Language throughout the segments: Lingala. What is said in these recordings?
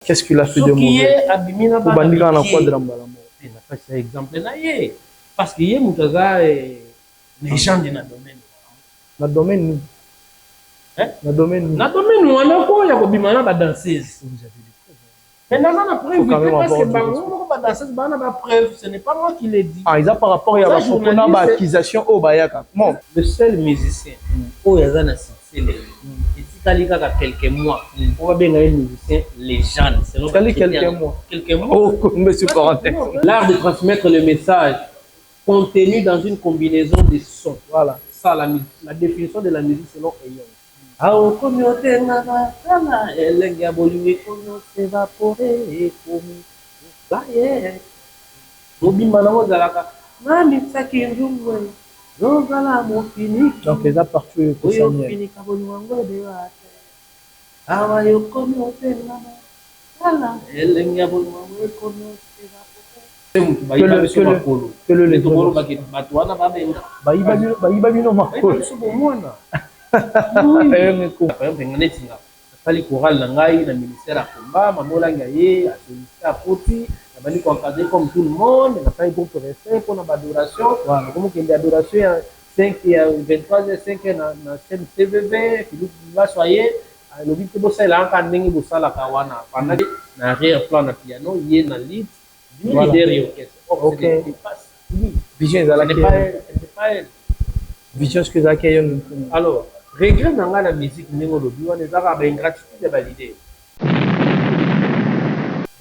Qu'est-ce qu'il a fait de mauvais? Pour bandika na quoi de la mbala? Il n'a pas cet exemple là. Parce qu'il y a Moutaza et les gens de notre domaine. Notre domaine, notre domaine, on a quoi? Il y a des gens qui danseuses. Mais dans la preuve, parce que danseuse, ce n'est pas moi qui l'ai dit. Ah, ils ont par rapport à la accusation au Bayaka. Le seul musicien, où il y a quelques mois, on va bien un musicien légende. Quelques mois. Quelques mois. Oh, monsieur Corentin. L'art de transmettre le message contenu dans une combinaison de sons. Voilà. Ça, la définition de la musique selon Eyon. Ah, au communauté, elle a évolué, on s'est évaporé, comme ça y est. Donc, les a partout. Fali choral na ngai na ministère ya combat mamolanga ye associé à poti na bali ko encadrer comme tout le monde na fay groupe refrain pour na adoration voilà comme que adoration ya 5 ya 23h5 na scène CVV Philippe va soyer le but que bossa la ka ndenge bossa la kawana pendant na arrière plan na piano ye na lead leader yo OK vision za la vision ce que za kayon alors regret dans la musique ndenge lobi wana ezaka ba ingratitude ya validé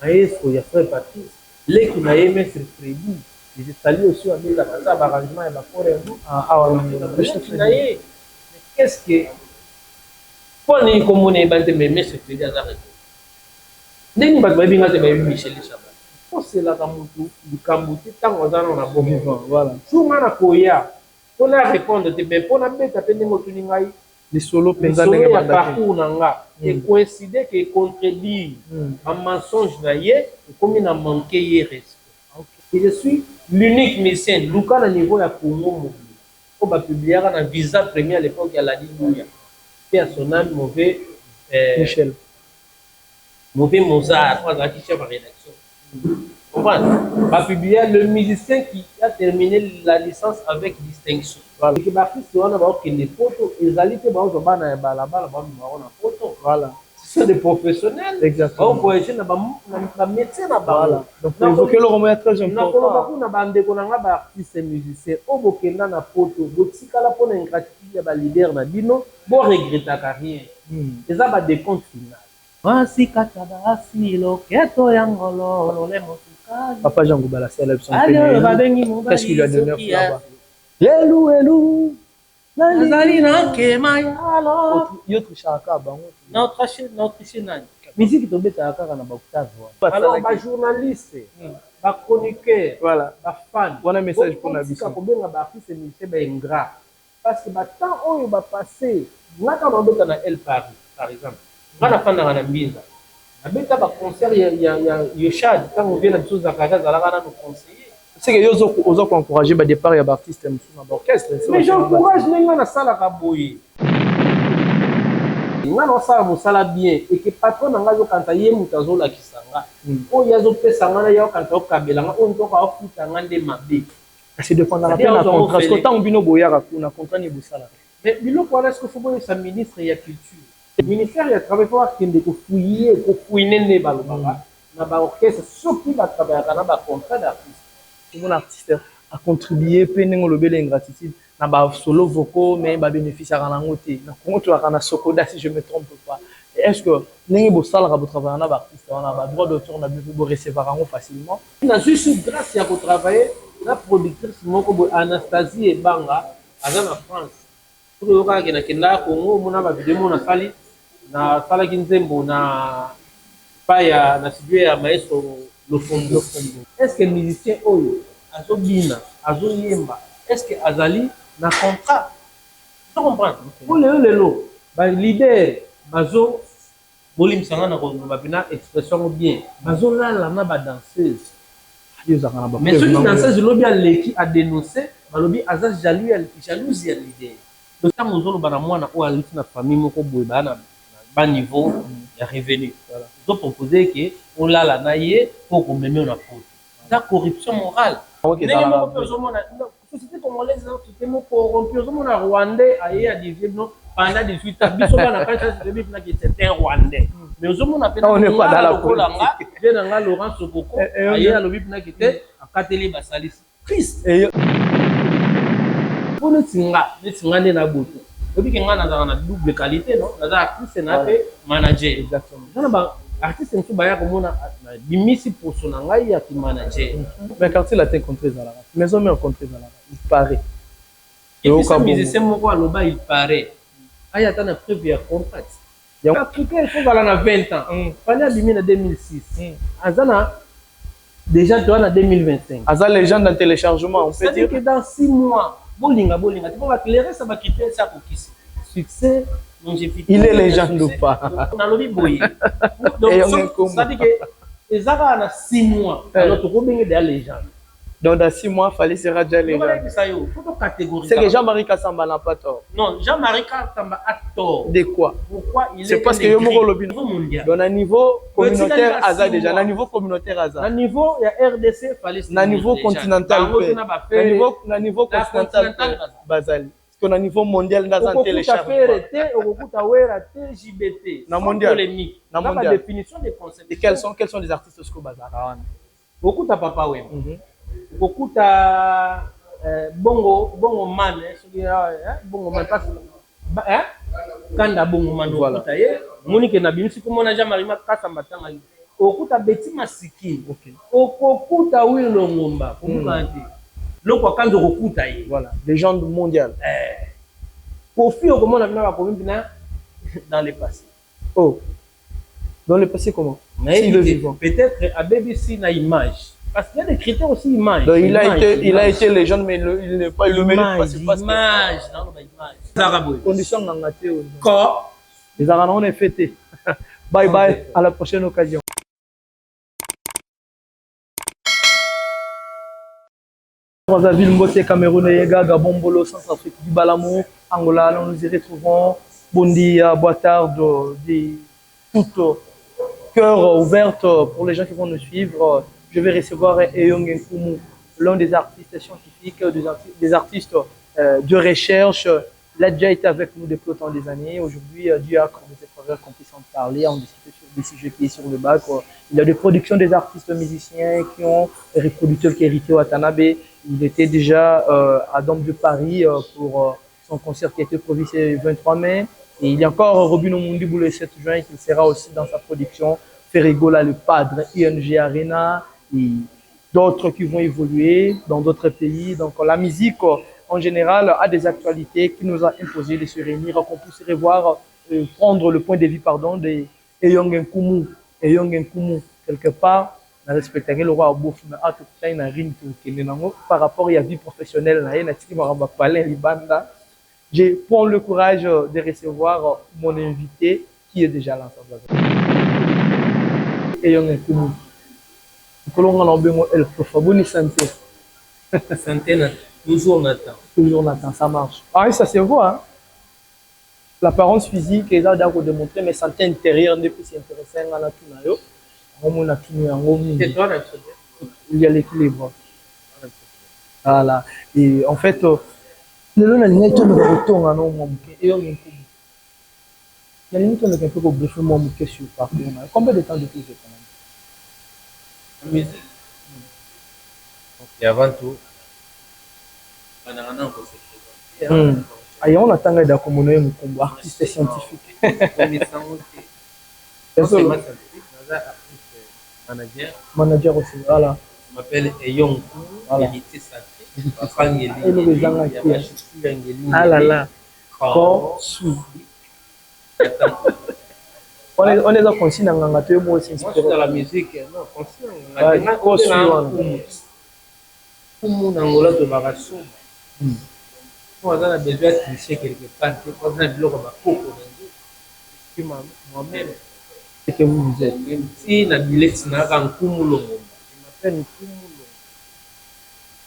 maestro ya frère Patrice leki na yeme sur Freddy je salue aussi avec la base arrangement et la choreo qu'est-ce que pour ni comme on bante mais sur Freddy azaka ndenge ba binga te ba Michel Chaba pour cela ka mutu likambuti tango zana na bon vivant voilà chunga na koya pour la répondre te ben pour na beta pe ndenge otuni ngai les solos pendant que parcours nanga et coïncider que contredire un mensonge naie comme il a manqué hier respect et je suis l'unique musicien Luka na niveau ya Congo mobile on va publier un visa premier à l'époque à la Libouya et à son âme mauvais Michel mauvais Mozart trois qui chef à rédaction comprendre va publier le musicien qui a terminé la licence avec distinction. Voilà. Et que l'artiste on a que les photos, ils allaient te voir au bana balabala ba na photo. Voilà. Ce sont des professionnels. Exactement. On voyage na médecin na ba. Voilà. Donc évoquer le roman est très important. Na bande ko na ba artiste musicien o bokenda na photo, botika la pona ingratitude ya ba leader na bino, bo regretta carrière. Eza ba décompte final. Wasi kataba asilo keto yangolo le motuka. Papa Jean Goubala c'est la qu'est-ce qu'il lui a donné là-bas? Hello Nazali na kema yalo. Yotre chaka bango. Notre chaîne musique tobeta kaka na bakutazo. Alors ba journaliste, ba chroniqueur, voilà, ba fan. On a un message pour na biso. Ko benga ba artiste musicien ba ingrat. Parce que ba temps oyo ba passé, ngaka mabeta na El Paris par exemple. Ngana fanda na mbinza. Abeta ba concert ya Yoshad quand on vient na biso za kaza za la kana no conseiller. C'est que yozo ozo encourager ba départ ya ba artiste musuna ba orchestre. Mais j'encourage nenga na sala ka boye. Ngana osala mosala bien et que patron na ngazo kanta ye mutazo la kisanga. O yazo pesa ngana ya kanta okabela nga on toka ofuta ngande mabe. C'est dépendant de la contrat. Parce que tant bino boyaka kuna contrat ni bosala. Mais biloko wana est-ce que faut boye sa ministre ya culture. Le ministère ya travail pour akende ko fouiller ko fouiner ne balobaka na ba orchestre soki ba travailler na ba contrat d'artiste. Mon artiste a contribué pendant le bel ingratitude na ba solo vocaux mais ba bénéficiaire en angoté na kongo to kana sokoda si je me trompe pas. Est-ce que n'engi bo sala ka travailler na ba artiste on a ba droit d'auteur na bo recevoir en facilement na juste grâce ya ko travailler na productrice moko bo Anastasie Ebanga aza na France pour yo ka kena kenda Congo mona ba vidéo mona sali na sala kinzembo na paya na studio ya maestro Lofombo. Est-ce que musicien oyo azobina azoyemba est-ce que azali na contrat tu comprends pour lelo ba leader bazo bolim sanga na ko ba bina expression bien bazo la na ba danseuse mais ceux qui danseuse lobi a leki a dénoncer balobi aza jalousie ya leader donc tant mozolo bana mwana o aliti na famille moko boye bana bas niveau ya revenu. Ils ont proposé que on l'a la naïe pour qu'on mette en apôtre. La corruption morale. Société congolaise, société corrompue, on a Rwandais à diviser pendant 18 ans. Bisous on a pas c'était un Rwandais. Mais on a on n'est pas dans la politique. J'ai dans Laurent Sokoko, aïe à l'objet qui était à Kateli Basalis. Christ. Pour nous tinga na boto. Depuis que on a double qualité, non? On a artiste na manager. Exactement. Artiste nso baya komona bimisi poso na ngai ya ki manager. Mais quand il a été rencontré dans la maison mais rencontré dans la il paraît. Et puis ça musicien moko aloba il paraît. Aya tana preuve ya contract. Ya Africain il fautvala na 20 ans. Pendant 2006. Azana déjà tu en 2025. Azal les gens dans téléchargement on peut dire que dans 6 mois bolinga tu peux éclairer ça va critère ça pour qui succès. Il est légende ou pas? On a lobby boy. Donc ça dit que les Arabes en 6 mois. Alors tu peux des légendes. Donc dans 6 mois, il fallait se ranger les gens. C'est que Jean-Marie Kassamba n'a pas tort. Non, Jean-Marie Kassamba a tort. De quoi? Pourquoi il est? C'est parce que Yomoro Lobby. Donc à niveau communautaire Aza déjà. À niveau communautaire Aza. À niveau il y a RDC fallait. À niveau continental. À niveau continental Bazali. Parce qu'au niveau mondial, dans un téléchargement. Dans mondial. Dans la définition des concepts. Et quels sont les artistes au bazar? Beaucoup de Papa Wem. Beaucoup de bongo man. Bongo man passe. Kanda bongo man. Voilà. Monique na bimisi comme on a jamais arrivé à Kassamba tanga. Beaucoup de Betty Masiki. Beaucoup de Will Longomba. Voilà, légende mondiale. Kofi comment on a vu dans le passé. Oh, dans le passé comment? Mais peut-être à BBC na image. Parce qu'il y a des critères aussi image. Donc, il a été légende, mais il n'est pas le mérite pas. Image, non, condition d'engager. Quoi? Les Arabes on est fêtés. Bye bye, à la prochaine occasion. Brazzaville, Mbote, Cameroun, Yega, Gabon, Bolo, Centrafrique, du Balamou, Angola, nous y retrouvons. Bondi, Boitard, tout cœur ouverte pour les gens qui vont nous suivre. Je vais recevoir Eyong Nkumu, l'un des artistes scientifiques, des artistes de recherche. Il a déjà été avec nous depuis autant des années. Aujourd'hui, Dieu a accordé ses faveurs qu'on puisse en parler, en discuter sur des sujets qui sont sur le bac. Il y a des productions des artistes musiciens qui ont des producteurs qui héritaient au Watanabe. Il était déjà à Dôme de Paris pour son concert qui a été prévu le 23 mai. Et il y a encore Robin Omundi le 7 juin qui sera aussi dans sa production. Ferrigola, le Padre, ING Arena et d'autres qui vont évoluer dans d'autres pays. Donc la musique en général a des actualités qui nous a imposé de se réunir, qu'on puisse revoir, prendre le point de vue de Eyong Nkumu. Eyong Nkumu, quelque part, na respecter le roi Bouf, mais à tout temps, il a rien par rapport à la vie professionnelle, je prends le courage de recevoir mon invité qui est déjà là. Eyong Nkumu. Santé. Santé, toujours Nathan. Toujours Nathan, ça marche. Ah oui, ça se voit. Hein? L'apparence physique est là d'accord de montrer, mais santé intérieure n'est plus intéressant à la tunayo. Il y a l'équilibre. Voilà. Et en fait, le long de la ligne, on retourne à nos moments. Et on est il y a une limite, on est un peu pour briefer mon bouquet sur le parcours. Combien de temps de plus quand même? La musique. Et avant tout, on attend un artiste scientifique. Manager aussi, voilà. Je m'appelle Eyong, Vérité Santé. Ah là là. On est dans conscient dans la aussi. Moi, je suis dans la musique. Non, conscient. Comme Angola de Barasso. On a besoin de tricher quelque part. On a besoin de moi-même. C'est que vous êtes. Si la billette n'a qu'un Kumulo. Je m'appelle Kumulo.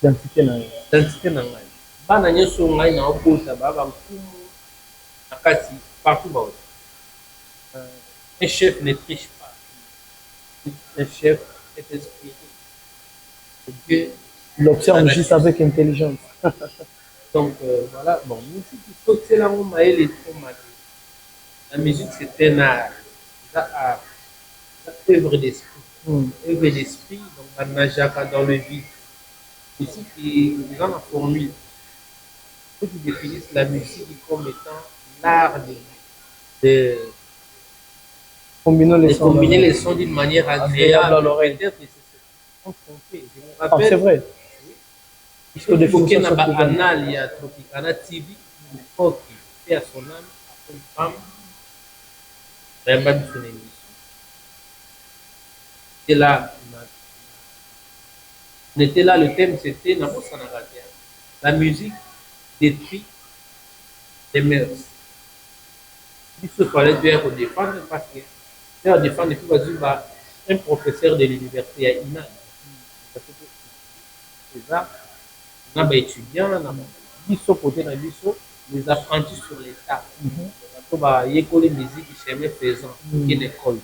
Identité n'a rien. Bana nyoso ngai na okota baba Kumu. Nakati partout ba. Un chef ne triche pas. Un chef est inspiré. Et Dieu Il observe l'a juste lâché. avec intelligence. Donc voilà, bon, musique, il faut que c'est là où Maël est trop mal. La musique, c'est un art. C'est un art. C'est une œuvre d'esprit. Hmm. Œuvre d'esprit, donc la najaka dans le vide. Ici, qui est dans la formule. Ceux qui définissent la musique comme étant l'art de, Combinons les de sons. combiner les sons d'une manière Agréable à agréable. l'oreille. Peut-être que c'est ce qu'on fait. Je me Ah, rappelle. c'est vrai. Puisque le définition Fouquet n'a sont pas présentes. anal, il y a Tropicana TV, une époque qui fait à son âme, après une femme, vraiment son émission. C'était là, on était là, le thème c'était Namo Sanagatia. La musique détruit les mœurs. Il se fallait bien pour défendre parce que faire défendre, et puis vas-y, bah, un professeur de l'université à Ina. Parce que c'est ça, on a des étudiants, on a biso côté na biso, les apprentis sur l'état. Il y a des musiques qui sont faisant, qui est l'école.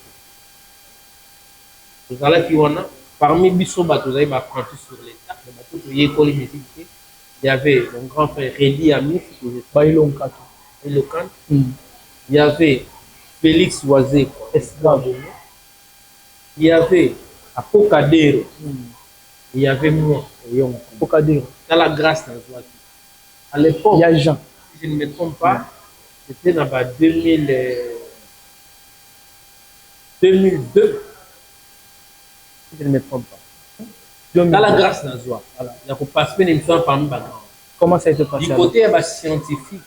Vous allez qui on a, parmi biso, vous avez des apprentis sur l'état, il y a des musiques. Il y avait mon grand frère Rédi Amis, Bailonka. éloquent. Il y avait Félix Oisé, Esclave. Il y avait Apocadero. Il y avait moi, Yonko. Pocadero. Dans la grâce dans la à l'époque, Il y a Jean. si je ne me trompe pas, c'était dans 2002, si je ne me trompe pas. Dans la grâce dans la voilà. Il y a passé une émission parmi les grands. Comment ça a été passé? Du côté scientifique,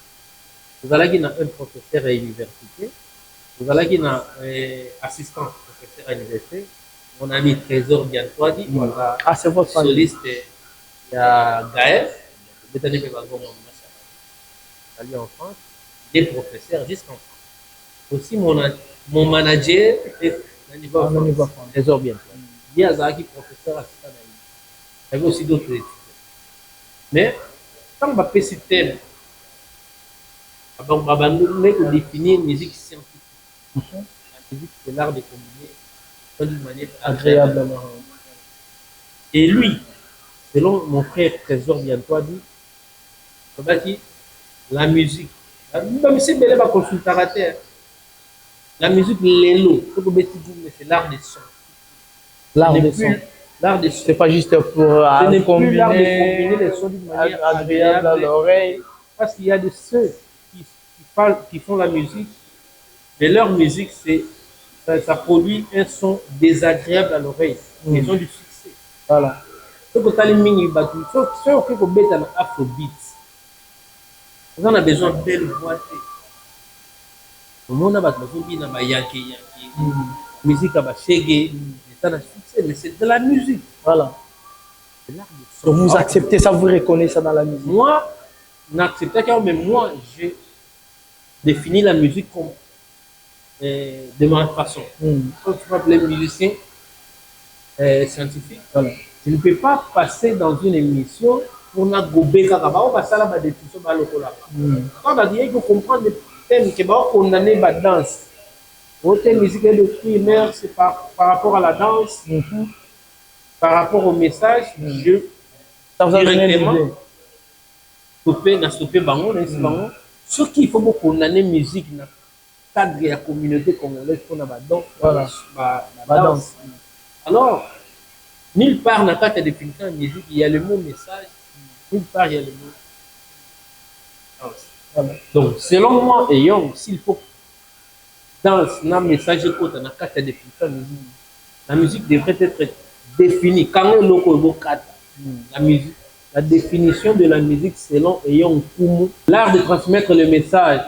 vous allez un professeur à l'université, vous allez un assistant professeur à l'université, mon ami Trésor Biantois dit, Ah, c'est votre famille. soliste, il y a Gaël, en France, des professeurs jusqu'en France. Aussi mon manager est au niveau France, Trésor Biantois. Il y a Zaki professeur assistant à l'université. Il y avait aussi d'autres études. Mais, quand on va faire ce thème, on va définir une musique scientifique. La musique, c'est l'art de combiner d'une manière agréable. Et lui, selon mon frère Trésor Biantois dit, la musique, même si elle est consultateur, la musique, c'est l'art des sons. L'art des sons. L'art des sons. C'est pas juste pour combiner les sons d'une manière agréable à l'oreille. Parce qu'il y a de ceux qui font la musique, mais leur musique, ça produit un son désagréable à l'oreille. Ils ont du succès. Voilà. Ceux qui ont besoin d'un afrobeat, on a besoin de belle voix. On a besoin d'un yankee, musique à shaggy, mais c'est de la musique. Voilà. Donc vous acceptez ça, vous reconnaissez ça dans la musique. Moi, n'accepte pas, mais moi, j'ai défini la musique comme de ma façon. Quand tu m'appelles musicien scientifique, voilà. Tu ne peux pas passer dans une émission pour n'a gobé kakaba ou passer là bas des tissus bas lokola. Quand on a dit qu'il faut comprendre les thèmes qui vont condamner la danse. Votre musique de primaire, c'est par rapport à la danse, par rapport au message, je directement stopper bango, ce qu'il faut beaucoup condamner musique dans le cadre de la communauté congolaise pour la danse. Alors, nulle part dans la carte de définition de musique, il y a le mot message, nulle part il y a le mot danse. Voilà. Donc, selon moi, s'il faut danse, un message dans la carte de définition de musique, la musique devrait être définie. Quand on la musique, la définition de la musique selon Eyong Kumu, l'art de transmettre le message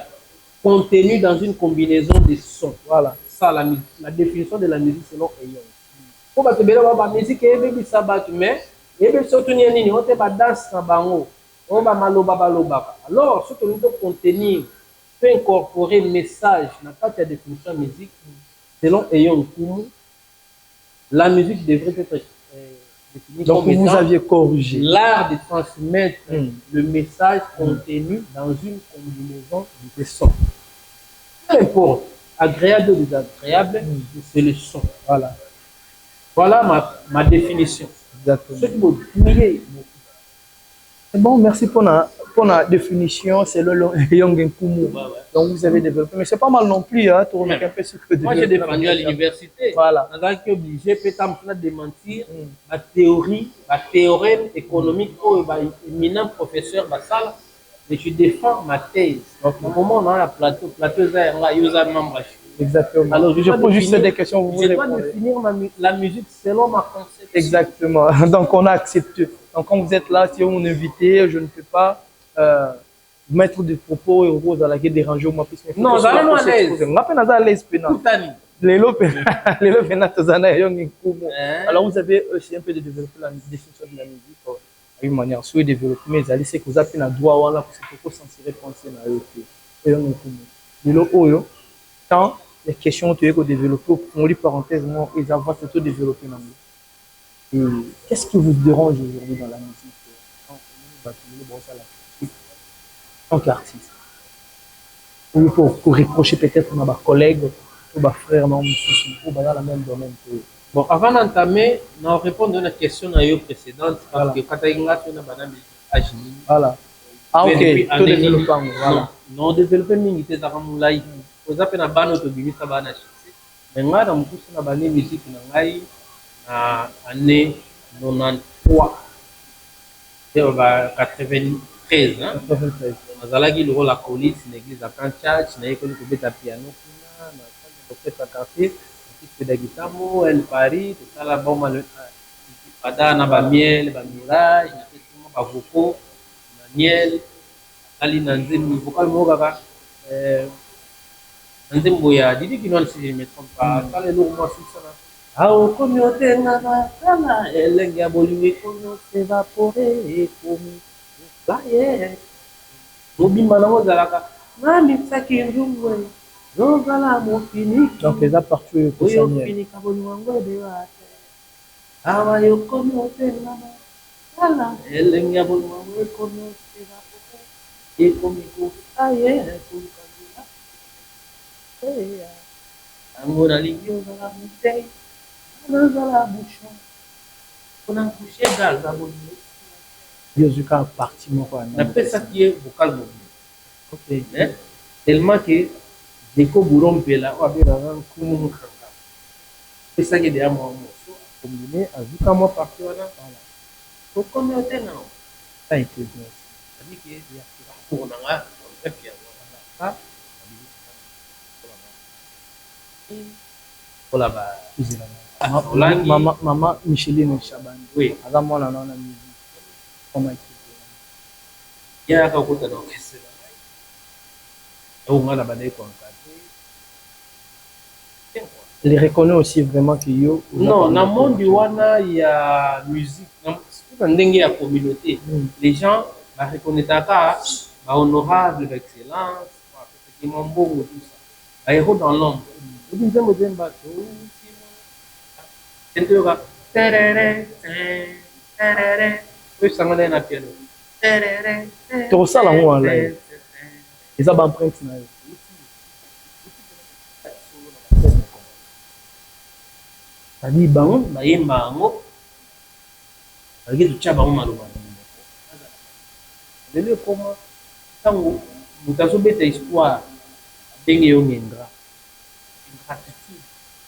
contenu dans une combinaison de sons. Voilà, ça la définition de la musique selon Eyong. Pour que la musique est mais surtout on danse on va maloba. Alors, ce que nous devons contenir peut incorporer le message dans la définition de la musique selon Eyong Kumu. La musique devrait être définie donc comme vous aviez corrigé l'art de transmettre le message contenu dans une combinaison de sons. Peu importe. agréable ou désagréable, c'est le son. Voilà. Voilà ma définition. Exactement. Ce qui me dit, bon, merci pour la définition. C'est le Young Kumu. Donc, vous avez développé. Mais c'est pas mal non plus. Hein, un peu sur que moi, j'ai défendu à l'université. Voilà. On a été obligé de démentir ma théorie, ma théorème économique, où éminent professeur Bassala. Mais je défends ma thèse. Donc, au moment où on a la plateau, exactement. Alors, je pose juste des questions. Vous je dois définir la musique selon ma conception. Exactement. Donc, on a accepté. Donc, quand vous êtes là, si on invité, je ne peux pas mettre des propos et roses à la guerre déranger au plus. Non, ça va à l'aise. À l'aise. Alors, vous avez aussi un peu de développer la définition de la musique. D'une manière, soit développer, mais allez, c'est que vous avez un droit, voilà, parce qu'il faut censurer français dans le pays. Quand les questions que vous développez, on dit parenthèse, ils avancent tout développer dans le pays. Qu'est-ce qui vous dérange aujourd'hui dans la musique en tant qu'artiste? Ou pour reprocher peut-être à ma collègue, ou ma frère, non, ou dans le même domaine. Bon, avant d'entamer, on répond à une question précédente, parce que quand on a une musique, voilà. Ah, ok, tout développement, voilà. Non, développer une musique, vous avez un ban autobus, ça va naître. Mais moi, dans mon cursus, on a une musique en année 93. C'est 93. On a eu le rôle à Colis, une église à Canchach, on a eu le piano, on a café. De guitare, elle Paris, tout ça là-bas, on a miel, mirage, on a vocal, miel, ali nanzembo, vocal mogaga, nanzembo ya Didi Kinon si je me trompe pas, ça les lourds moi sur ça là. Ah au communauté nana, sana, elle a bolumé comme s'évaporer comme baie. Mobi manamo zalaka, mami saki nzungwe. Donc, les a partout pour ça. Tellement que Deko Burompela, ou bien un coup, c'est ça qui est derrière moi, combiné à Zuka partout là. Faut combien de temps? Ça a été bien. C'est-à-dire qu'il y a pour là, et puis ça, pour là-bas. Maman Micheline Chaban. Oui. Avant moi, on a la musique. Comment expliquer? Il y a un côté dans ce on a la bande les reconnaît aussi vraiment que yo. Non, dans le monde il y a musique, dans la communauté. Les gens reconnaissent ça, honorable, l'excellence, qui m'ont beau tout ça. Ils sont dans l'ombre. Vous dites que vous êtes bateau. Tout ça là, on a ils ont empreinte. Tadi bangun, bayin bangun, lagi tu caba malu malu. Lele comment, tango, mutaso bete histoire, dengue yo ngendra. Ingratitude,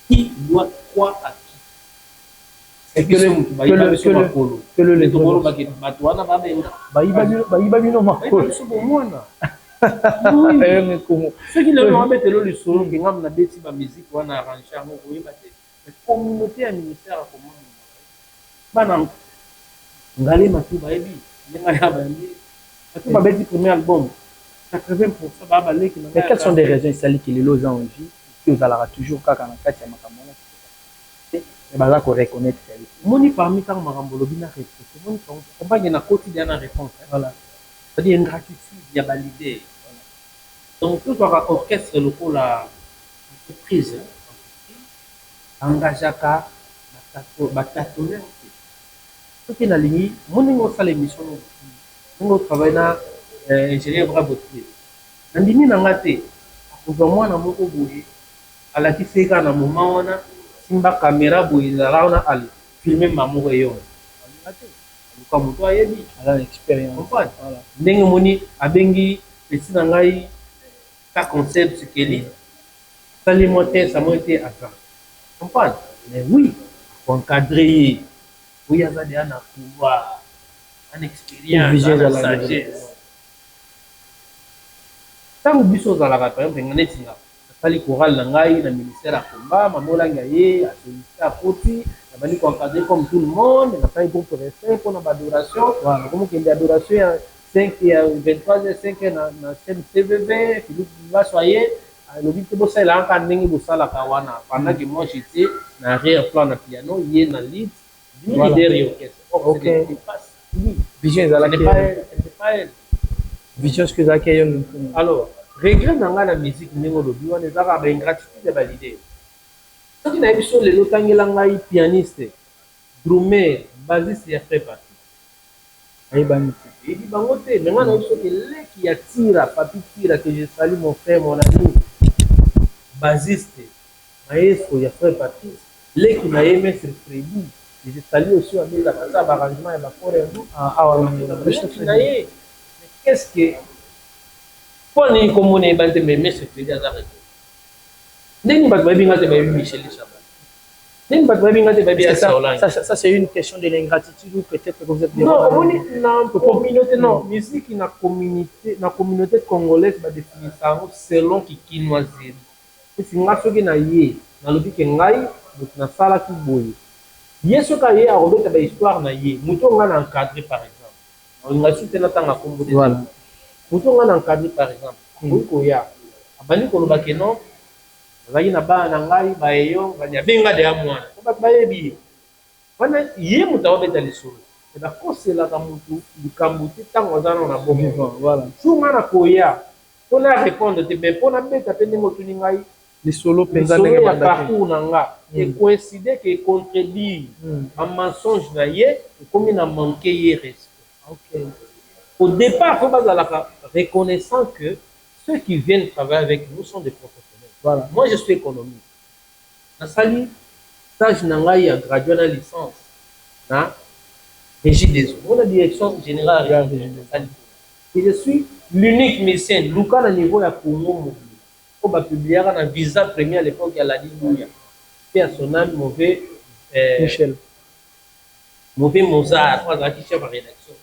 qui doit quoi à qui? C'est que le tokoro baki batuana babenga. Bayi no makolo. Ce qui le rend bête le solo, qui ngam na beti ba musique wana arranger mo koyeba te. La communauté à ministère à comment banam ngali matu baebi ngaya bandi matu babeti premier album 80% baba leki. Mais quelles sont des raisons sali qui les loza en vie qui vous allera toujours kaka na kati ya makambo et baza ko reconnaître moni parmi tant makambo lobina répéter moni compagne na quotidien na réponse voilà c'est-à-dire une gratitude ya validé donc tout soit orchestre local la entreprise engagaka batatonner soki nalingi moninga osala émission ndenge otravaille na ingénieur bra botier nandimi na nga te akozwa mwana moko boye alakisi kaka na moment wana simba caméra boye ezala wana ale filme mamoko eyo aluka moto ayebi ala expérience comprendre ndenge moni abengi pesi na ngai ka concept keli sali mo te samo te ata comprendre mais oui encadré ye oui aza deya na pouvoir an expérience ana sagesse ntango biso ozalaka par exemple nga neti nga asali chorale na ngai na ministère ya komba mamolangi ya ye asoliste akoti nabandi koencadré comme tout le monde nasali groupe refrain mpona badoration nakomokende adoration ya 5 ya 23h5 na chaîne tvv philippe baso aye alobi te bosalela kaka ndenge bosalaka wana pendant que moi j'étais na arrière plan na piano ye na lead leader ya orchestre vision ezalaki vision soki ezalaki eyo alors regret na ngai na musique ndenge olobi wana ezaka baingratitude ya balider soki nayebi so lelo otangela ngai pianiste drummer basiste ya frère parti ayebani te eyebi bango te me ngai nayebi soki leki ya tira papi tira que je salue mon frère mon ami basiste maestro ya frère parti leki na ye maître Freddy je salue aussi abezaka sa baarrangement ya bakore yango awa leki na ye qu'est-ce que mpo nini komona yeba te mais maître Freddy aza reko ndenge bato bayebi nga te bayebi Michel Chabat ndenge bato bayebi nga te bayebi Asaolangi ça c'est une question de l'ingratitude ou peut-être que vous êtes non omoni na communauté non musique na communauté congolaise badefinisa yango selon kikinoiserie esi nga soki na ye nalobi ke ngai moto nasalaki boye ye soki aye akobeta bahistoire na ye moto nga na encadré par exemple olinga su te natanga kombo de moto nga na encadré par exemple oyi koya abandi koloba ke non azalaki na bana na ngai bayeyo ngani abenga deya mwana po bato bayebi ye wana ye moto akobeta lisolo e bakoselaka motu likambo te ntango aza nano na bongo sunga na koya mpona répondre te me mpona beta mpe ndenge otuni ngai lisolo mpenza ndenge ya parcours na nga ekoincide ke contredire en mensonge na ye ekomi na manque ye respect au départ faut bazalaka reconnaissant que ceux qui viennent travailler avec nous sont des professionnels moi je suis économiste nasali stage na ngai ya gradué na licence na régie des eaux mon direction générale et je suis l'unique musicien luka na niveau ya Congo mobile po bapubliaka na visa premier à l'époque ya Ladi Douya pe à son âme mauvais Michel mauvais Mozart azalaki chef de rédaction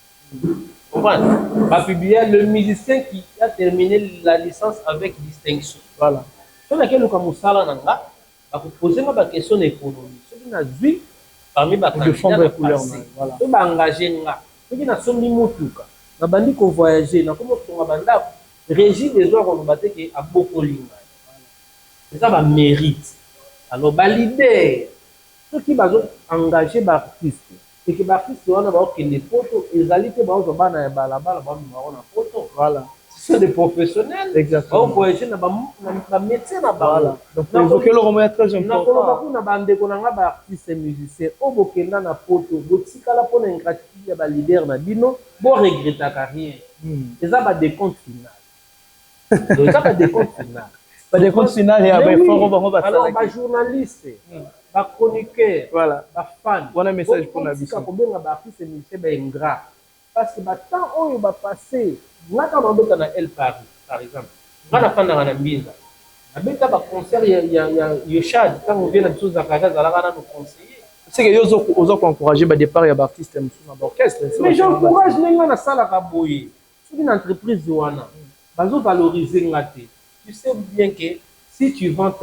comprendre bapublia le musicien qui a terminé la licence avec distinction voilà so laquelle luka mosala na nga bakopoze nga baquestion na économie soki nazwi parmi bacandidat so baengage nga soki nasombi motuka nabandi kovoyage nakomotonga bandako régie des oirs koloba te ke abokoli ngai eza bamérite alors balider soki bazoengage baartiste eke baartiste wana baokende poto ezali te baozwa bana ya balabala bamimako na poto voilà ce sont des professionnels baovoyage na bamétier na bango donc évoquer le roman très nakoloba important kuna bandeko na nga baartiste musicien oyo bokenda na poto botikala mpona ingratitude ya balider na bino boregretaka rien eza badecompte final eza badecompte final badecompte final ya baefort bango alors bajournaliste bachroniqueur bafan wana message mpona biso kobenga baartiste musicien baingrat parce que batemps oyo bapasse nga kaka nabeta na el paris par exemple nga nafandaka na mbinza nabeta baconcert ya yoshad ntango vie na biso zakari azalaka nano conseiller c'est que yo oza koencourage badépart ya baartiste mosusu na baorchestre mais j'encourage ndenge nga nasalaka boye soki na entreprise wana bazovalorize nga te tu sais bien que si tu vends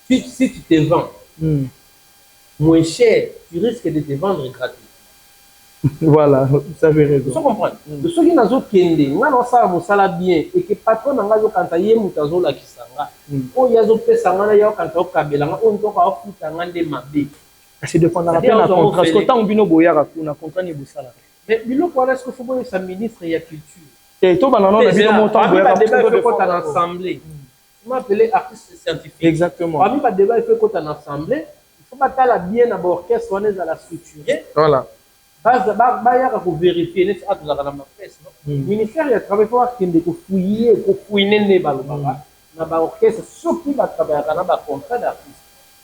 si tu te vends moins cher tu risques de te vendre gratuit voilà vous avez raison so comprendre soki nazokende nga naosala mosala bien et que patron na nga azokanisa ye moto azolakisa nga oyo azopesa nga na ye okanisa okabela nga oyo ntoko aofuta nga nde mabe kasi dépendaka mpe na contrat parce que ntango bino boyaka kuna contrat ni bosalaka mais biloko wana soki foboyesa ministre ya culture tobanda no na bino motango boyaka na assemblée appelé artiste scientifique exactement parmi badébat efe ekota na assemblée il faut batala bien na baorchestre wana ezala structuré voilà bayaka kovérifie neti atozalaka na mapresse ministère ya travail fo akende kofouine nde balobaka na baorchestre soki batravaillaka na bacontrat d'artiste.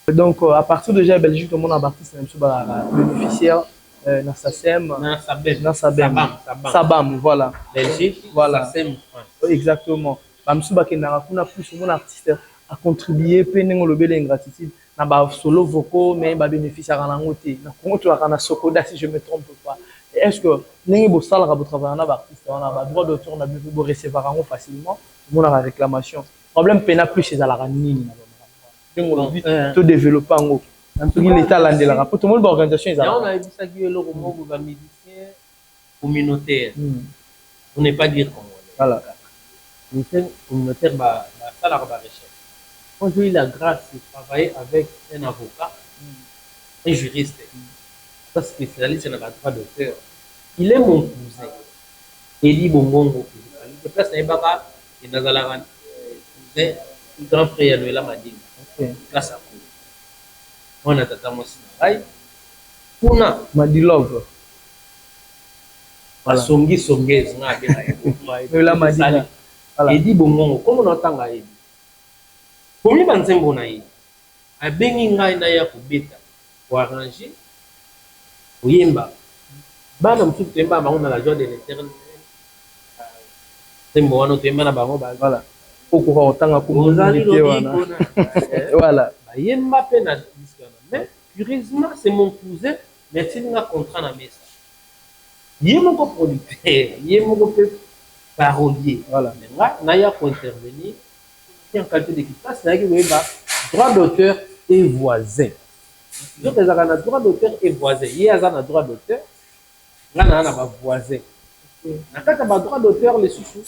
Donc, à partir de déjà Belgique, tout le monde a artiste, même si bénéficiaire, dans SACEM, dans SABEM, Sabam, voilà. Belgique, voilà. SACEM, France. Exactement. Bamsu bakendaka kuna plus mon artiste a contribué pendant le bel ingratitude na ba solo vocaux mais ba bénéficiaire en angoté. Na Congo tu as na Sokoda si je me trompe pas. Est-ce que n'engi bo sala ka bo travailler na ba artiste on a ba droit d'auteur na bo recevoir en facilement mon la réclamation. Problème pena plus c'est à la nini na ba. Tout développer en l'état landela pour tout le monde organisation ils on a vu ça qui est le mot ba musicien communautaire. On n'est pas dire congolais. Voilà. Musicien communautaire ba sala ka ba recherche. Quand j'ai eu la grâce de travailler avec un avocat, un juriste, un spécialiste dans le droit d'auteur, il est mon cousin. Eli Bongongo. Je place à Ebaka et Nazalaran, cousin, le grand frère de la Madine. Place à Kou. On a tata Mosinaï. Kuna Madilove. Voilà. Songi Songez. La Madine. Eli Bongongo. Comment on entend Eli? Combien de temps on a eu? A bengi ngai na ya kubeta pour arranger oyemba bana mtu temba bango na la joie de l'éternel tembo wana temba na bango ba voilà poko otanga kumuzalite wana voilà bayemba pe na disque mais curieusement c'est mon cousin mais c'est un contrat na mesa yemo ko producteur yemo ko parolier voilà nga na ya ko intervenir en qualité d'équipe, c'est que vous droit d'auteur et voisin. Donc, vous avez droit d'auteur et voisin. Il y a un droit d'auteur, il y a un voisin. Quand tu as droit d'auteur, les sous-sous,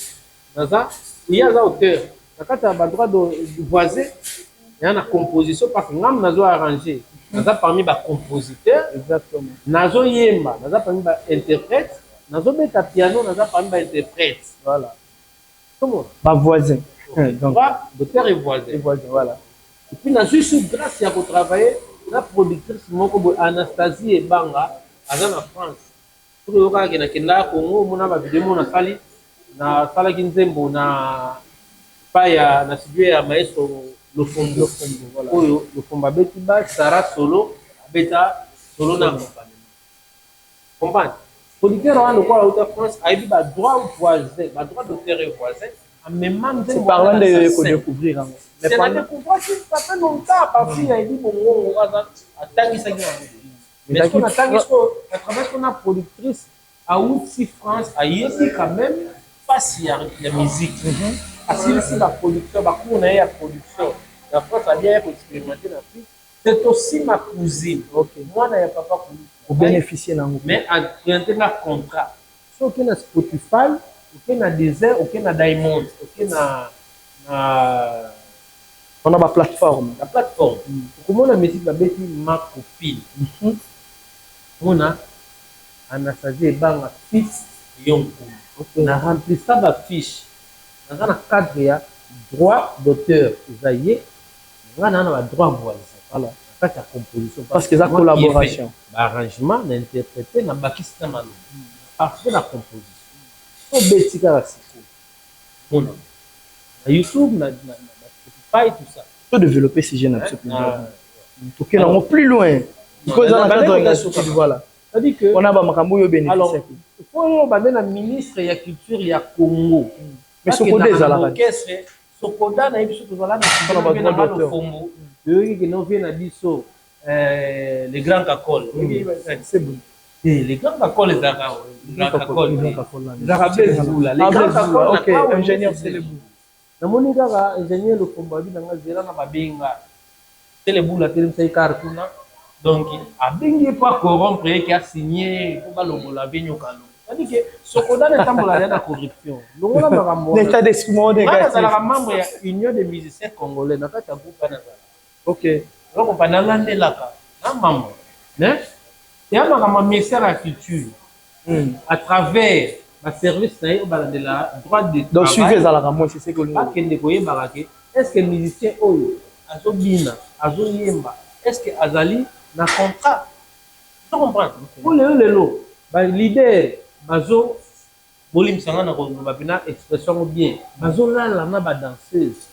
il y a un auteur. Quand tu as droit de voisin, il y a une composition parce que nous avons arrangé. Nous avons parmi les compositeurs, exactement. Nous avons yemba, nous avons parmi les interprètes, nous avons mis piano, nous avons parmi les interprètes. Voilà. Comment? Ma voisin. Donc, d'auteur et voisin. Voilà. Et puis, je suis grâce à travailler la productrice Anastasie Ebanga, à la France. Pour le cas que na Congo, mon a vidéo na sali na sala kinzembo na paya na situé à maestro le fombo voilà. Oyo le fomba beti ba Sarah solo beta solo na compagnie. Comprendre? Producteur en quoi la France a eu ba droit voisin, ba droit d'auteur et voisin. C'est parlant de découvrir. C'est la découverte, ça fait longtemps, parce qu'il a dit bon, on va attendre ça. Mais ce qu'on attend, à travers qu'on a productrice, à Outi France, à Yési quand même, pas si la musique. Parce que si la production, on a la production, la France a bien expérimenté la fille. C'est aussi ma cousine. Moi, je n'ai pas pour bénéficier d'un mais à un contrat. Si on a Spotify, on a Deezer, on a Diamond, on a ma plateforme. La plateforme. Comment la musique va être ma copine? On a Anastasie Ebanga fils Yonkou. On a rempli ça ma fiche. Dans un cadre, il y a droit d'auteur. On a un droit voisin. Voilà. La composition. Parce que c'est la collaboration. L'arrangement, l'interpréter, n'a pas quitté ma langue. Parce que la composition. On bêtise à la psycho. On a YouTube, na Spotify, tout ça. Faut développer ces jeunes absolument. Pour qu'ils n'aillent plus loin. Parce que voilà. C'est-à-dire que on a makambo yo bénéficier. Alors, il faut que le ministre de la culture ya Congo. Mais Sokoda est à la radio. Sokoda na biso tozala na le fombo. Qui nous vient à dire les grands cacoles. C'est bon. Les grands cacoles les arabes. Les grands cacoles. Les arabes les grands cacoles. OK, ingénieur c'est le bout. Na monika ka ingénieur le fombo bi na zela na babenga. C'est le bout la télé sai cartuna. Donc, à Bengi pas corrompre qui a signé pour la vigno canon. C'est-à-dire que Sokoda n'est pas la corruption. L'état d'esprit négatif. C'est la membre de l'Union des musiciens congolais. Dans le groupe Nazala. OK. Donc, on va dans là. Un membre. Mais, il y a un ministère de la culture. À travers le service de la droit de travail. Donc, suivez à la ramon, c'est ce que nous avons. Est-ce que le musicien Oyo, Azobina, Azoyemba, est-ce que Azali na contrat? Tu comprends? Pour les lots, l'idée, bazo, bolim sanga na ko bapina expression bien. Bazo là na ba danseuse.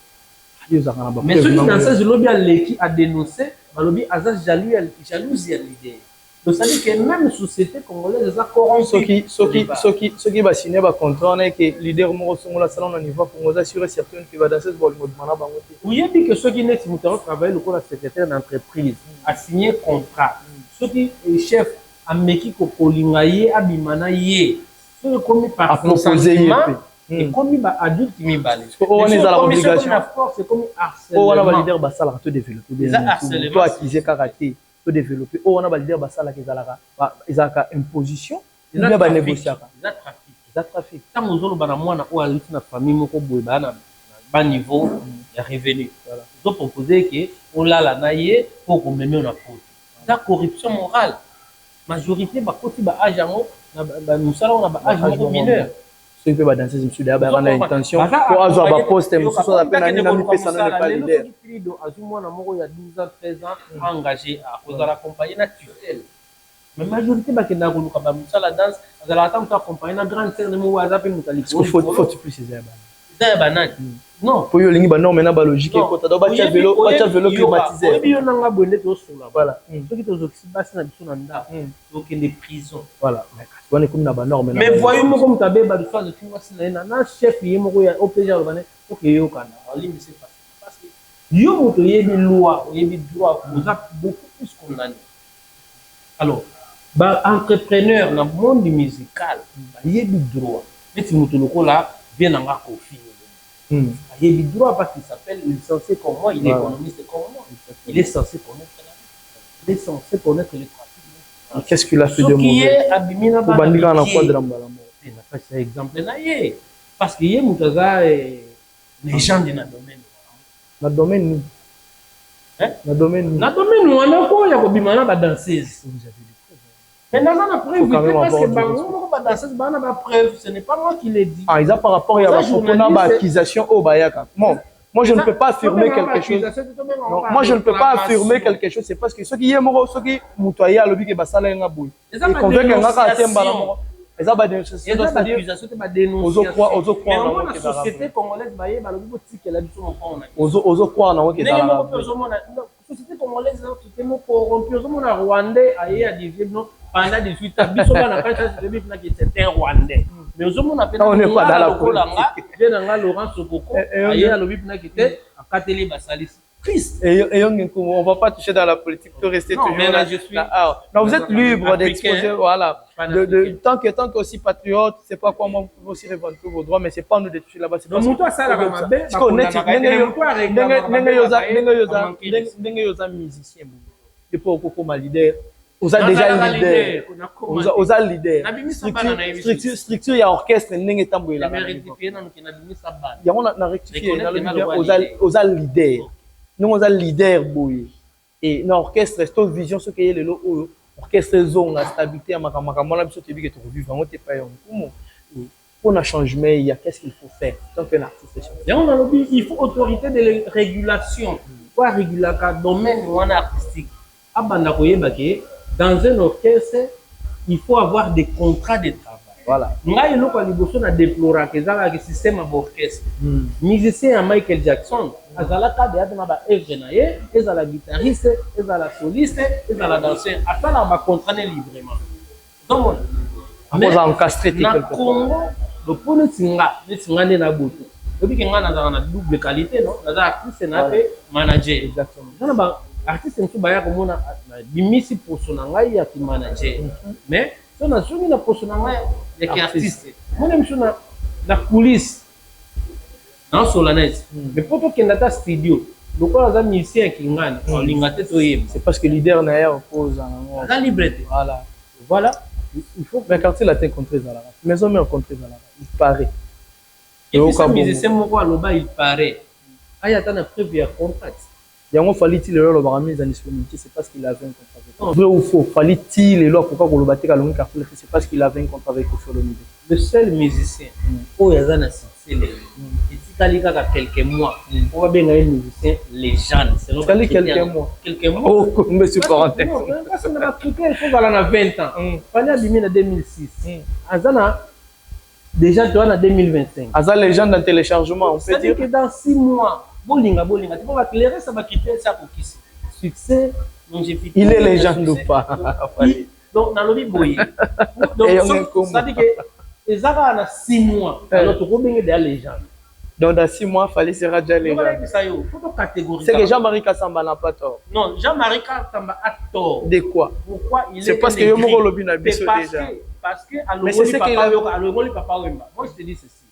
Mais ceux qui dansaient le lobby à l'équipe a dénoncé, le lobby a jalousie à l'idée. Donc ça dit que même société congolaise a corrompu. Ceux qui va signer va contrat que leader mo songo la salon au niveau congolais sur certain qui va danser bol mode mana bango. Oui, il dit que ceux qui n'ont pas travaillé le corps secrétaire d'entreprise a signé contrat. Ceux qui chef a meki ko kolingaye abimana ye. Ceux commis par consentement et commis par adulte mi balé. On est à la obligation. C'est comme harcèlement. On a validé basala tout développer bien. Toi acquis karaté tout développer. On a validé basala que zalaka imposition. Il y a ba négocier. Ça trafic. Tant nous on bana mwana o aliti na famille moko boye bana ba niveau ya revenu. Voilà. Donc proposer que on lala na ye pour qu'on meme na faute. La corruption morale. Majorité ba koti ba agent na musala on a ba agent mineur. Ceux qui peuvent danser, je me suis dit, il y a une intention pour avoir un poste, je me suis dit, il y a une personne qui n'est pas leader. Il y a 12 ans, 13 ans, engagé à cause de l'accompagner na tutelle. Mais la majorité, il y a la danse, il y a accompagner na grande sœur de mon WhatsApp et Est-ce qu'il faut plus ces herbes? C'est banane. Non. Pour y non, mais la logique est quand tu as vélo climatisé. Voilà. Ceux qui sont aussi bas, donc il y a des prisons. Voilà. Mais voyons comme tu as bien de faire de tout ça, chef il est au plaisir de venir. OK, yo kana. Parce que yo il y a des lois, il y a des droits, vous avez beaucoup plus condamné. Alors, entrepreneur dans le monde musical, il y a des droits. Mais si vous là vient en conflit. Il y a des droits parce qu'il s'appelle licencié comme moi, il est économiste comme moi. Il est censé connaître la vie. Il est censé connaître les trafics. Qu'est-ce qu'il a fait de mauvais? Pour bandir en enfant de l'emballage. Il n'a pas cet exemple là. Parce qu'il y a des gens dans le domaine. Dans le domaine, nous. Dans le domaine, nous, on a quoi? Il y a des gens qui dansent. Mais dans la preuve, parce que ce n'est pas moi qui l'ai dit. Ah, ils ont par rapport à l'accusation au Bayaka. Moi, je ne peux pas affirmer quelque chose. Non, moi, je ne peux pas affirmer quelque chose. C'est parce que ceux qui y sont, ceux qui moutoyent à l'objet que Basala est un bout. Ils convainquent qu'un gars a temba la mort. Ils ont des dénonciations. Aux croire dans la société congolaise, aux croire dans la société congolaise, c'était mon corrompu. Aux Rwandais, à des pendant 18 ans, c'était un Rwandais. Mais on n'a pas dans la politique. Laurent Sokoko, ailleurs, le Bipna qui était à Kateli Bassalis. Triste. Et on ne va pas toucher dans la politique, tout rester toujours là. Non, vous êtes libre d'exposer, voilà. Tant que aussi patriote, c'est pas quoi moi aussi revendiquer vos droits, mais c'est pas nous de toucher là-bas. Donc, moi, ça, là, musicien. Et pour comme leader. Vous avez déjà leader. Vous avez leader. Structure, il y a orchestre, il y a rectifié. Vous avez leader. Nous, on a leader. Et dans l'orchestre, c'est une vision, ce qu'il y a l'orchestre zone, la stabilité, pour un changement, il y a qu'est-ce qu'il faut faire tant qu'un artiste. Il faut autorité de régulation. Pour réguler le domaine artistique. Dans un orchestre, il faut avoir des contrats de travail. Voilà. Nous avons déploré que le système d'orchestre. Musicien Michael Jackson, il y a la guitariste, il y a la soliste, il y a la danseuse. Après, il y a un contrat librement. Donc, on a encastré le Congo, le pôle Tinga, le Tinga de Nabuto. Depuis qu'il y a une double qualité, non? Il y a artiste et manager. Exactement. Artiste sont baya comme on a bimisi pour son angai ya ki manager mais on a soumis la pour son angai ya ki artiste moi même sur la police dans solennesse mais pour que ndata studio donc on a musicien qui ngana on lingate to yem c'est parce que leader na ya pose la liberté voilà il faut mais quand il a été contre Zala mais on met contre Zala il paraît et puis ce musicien moko aloba il paraît aya tana preuve ya contrat. Il y a fallait-il le droit de mise en disponibilité, c'est parce qu'il avait un contrat avec. Vrai ou faux, fallait-il le droit pourquoi le battre à l'ongle car c'est parce qu'il avait un contrat avec Ofolomide. Le seul musicien, oh Yazana c'est les. Et si Kalika a quelques mois, on va bien un musicien légende. C'est donc quelques mois. Quelques mois. Oh, monsieur parenthèse. Non, parce qu'on a critère, il faut aller à 20 ans. Fallait à 2006. Azana déjà tu en 2025. Azana légende dans téléchargement, on peut dire que dans 6 mois. bolinga tu peux éclairer ça va quitter ça pour qui succès longévité il est légende ou pas donc dans le boy donc ça dit que les ara na 6 mois alors tu peux déjà légende donc dans 6 mois fallait se déjà légende c'est que Jean-Marie Kassamba n'a pas tort non Jean-Marie Kassamba a tort de quoi pourquoi il est c'est parce que yo moko lobi na biso déjà parce que alors papa Wemba moi je te dis ceci